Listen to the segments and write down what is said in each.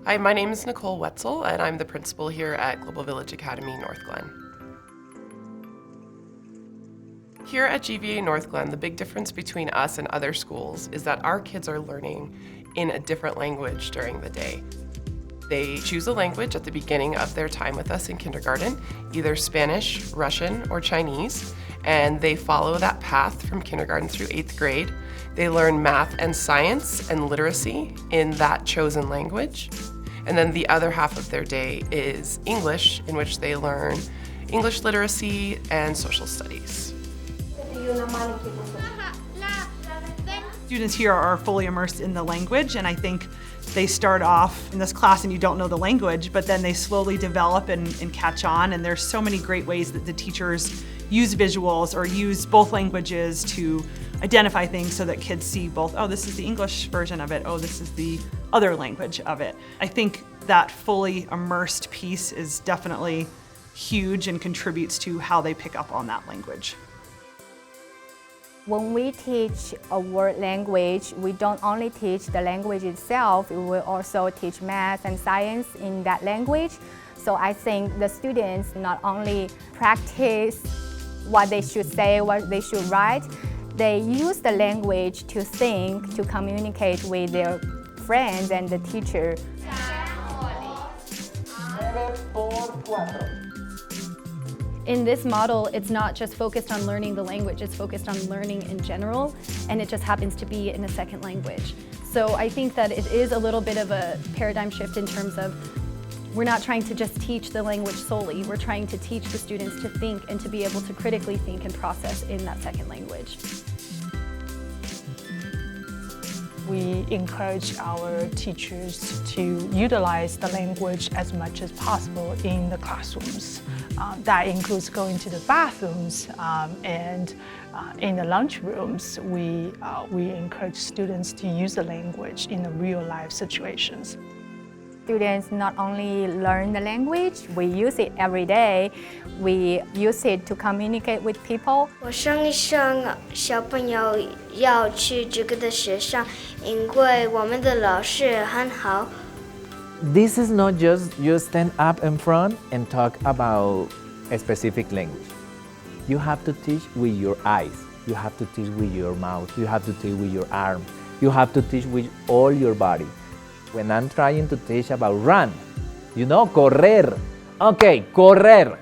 Hi, my name is Nicole Wetzel, and I'm the principal here at Global Village Academy Northglenn. Here at GVA Northglenn, the big difference between us and other schools is that our kids are learning in a different language during the day. They choose a language at the beginning of their time with us in kindergarten, either Spanish, Russian, or Chinese, and they follow that path from kindergarten through 8th grade. They learn math and science and literacy in that chosen language. And then the other half of their day is English, in which they learn English literacy and social studies. Students here are fully immersed in the language, and I think they start off in this class and you don't know the language, but then they slowly develop and catch on, and there's so many great ways that the teachers use visuals or use both languages to identify things so that kids see both, oh, this is the English version of it, oh, this is the other language of it. I think that fully immersed piece is definitely huge and contributes to how they pick up on that language. When we teach a word language, we don't only teach the language itself, we will also teach math and science in that language. So I think the students not only practice what they should say, what they should write, they use the language to think, to communicate with their friends and the teacher. In this model, it's not just focused on learning the language, it's focused on learning in general, and it just happens to be in a second language. So I think that it is a little bit of a paradigm shift in terms of we're not trying to just teach the language solely, we're trying to teach the students to think and to be able to critically think and process in that second language. We encourage our teachers to utilize the language as much as possible in the classrooms. That includes going to the bathrooms and in the lunchrooms. We encourage students to use the language in the real life situations. Students not only learn the language, we use it every day. We use it to communicate with people. 我上一上小朋友要去这个的学校，因为我们的老师很好。 This is not just you stand up in front and talk about a specific language. You have to teach with your eyes. You have to teach with your mouth. You have to teach with your arm. You have to teach with all your body. When I'm trying to teach about run, you know, correr. Okay, correr.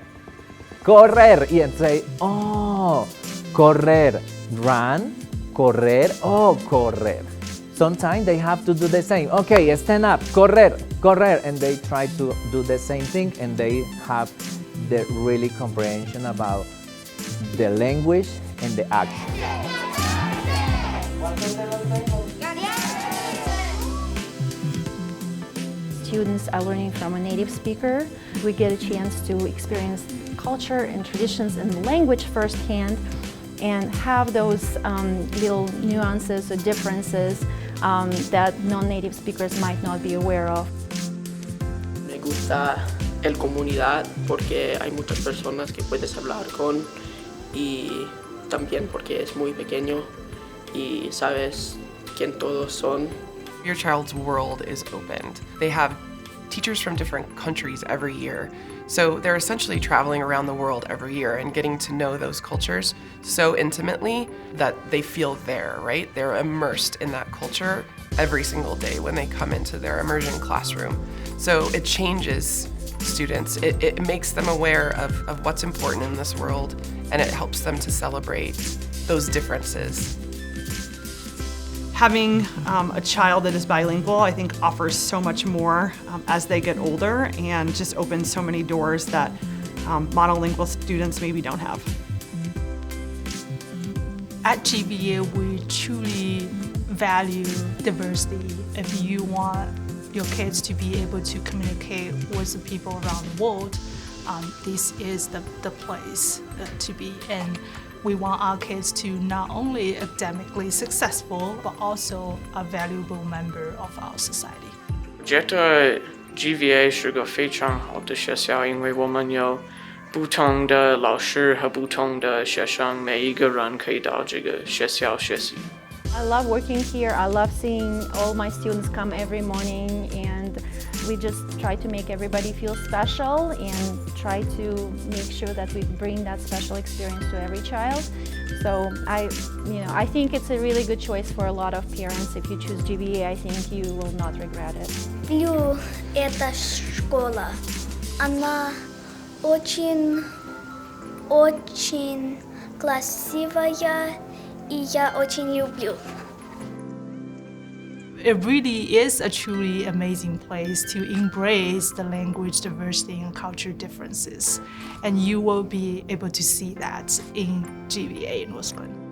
Correr. And say, oh, correr. Run, correr, oh, correr. Sometimes they have to do the same. Okay, stand up, correr, correr. And they try to do the same thing, and they have the really comprehension about the language and the action. Students are learning from a native speaker. We get a chance to experience culture and traditions and language firsthand and have those little nuances or differences that non-native speakers might not be aware of. Me gusta el comunidad porque hay muchas personas que puedes hablar con y también porque es muy pequeño y sabes quién todos son. Your child's world is opened. They have teachers from different countries every year. So they're essentially traveling around the world every year and getting to know those cultures so intimately that they feel there, right? They're immersed in that culture every single day when they come into their immersion classroom. So it changes students. It makes them aware of what's important in this world, and it helps them to celebrate those differences. Having a child that is bilingual, I think, offers so much more as they get older and just opens so many doors that monolingual students maybe don't have. At GVA, we truly value diversity. If you want your kids to be able to communicate with the people around the world, this is the place to be in. We want our kids to not only academically successful, but also a valuable member of our society. 我觉得 GVA 是个非常好的学校，因为我们有不同的老师和不同的学生，每一个人可以到这个学校学习。 I love working here. I love seeing all my students come every morning and We just try to make everybody feel special and try to make sure that we bring that special experience to every child. So I think it's a really good choice for a lot of parents. If you choose GVA, I think you will not regret it. Люблю эта школа. Она очень красивая, и я очень люблю. It really is a truly amazing place to embrace the language diversity and culture differences. And you will be able to see that in GVA Northglenn.